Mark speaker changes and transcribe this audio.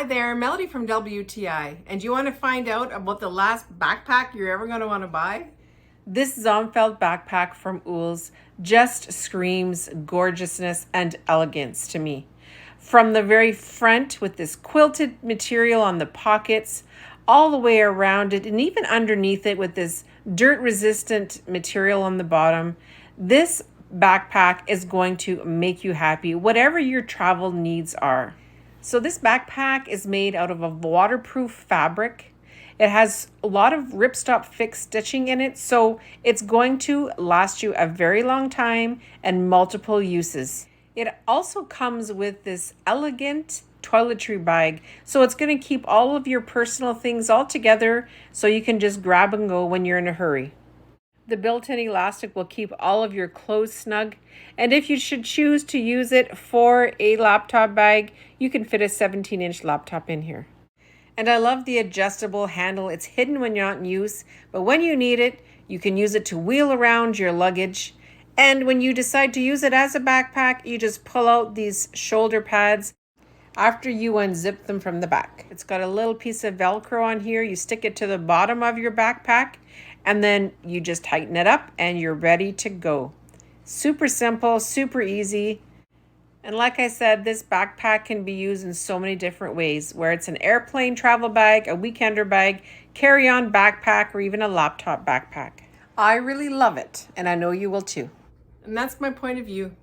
Speaker 1: Hi there, Melody from WTI. And you want to find out about the last backpack you're ever going to want to buy? This ZOMFELT backpack from Ools just screams gorgeousness and elegance to me. From the very front with this quilted material on the pockets, all the way around it, and even underneath it with this dirt-resistant material on the bottom, this backpack is going to make you happy, whatever your travel needs are. So this backpack is made out of a waterproof fabric. It has a lot of ripstop fixed stitching in it, so it's going to last you a very long time and multiple uses. It also comes with this elegant toiletry bag, so it's going to keep all of your personal things all together so you can just grab and go when you're in a hurry. The built-in elastic will keep all of your clothes snug, and if you should choose to use it for a laptop bag, you can fit a 17-inch laptop in here. And I love the adjustable handle. It's hidden when you're not in use, but when you need it, you can use it to wheel around your luggage. And when you decide to use it as a backpack, you just pull out these shoulder pads after you unzip them from the back. It's got a little piece of Velcro on here. You stick it to the bottom of your backpack, and then you just tighten it up and you're ready to go. Super simple, super easy. And like I said, this backpack can be used in so many different ways, where it's an airplane travel bag, a weekender bag, carry-on backpack, or even a laptop backpack. I really love it, and I know you will too. And that's my point of view.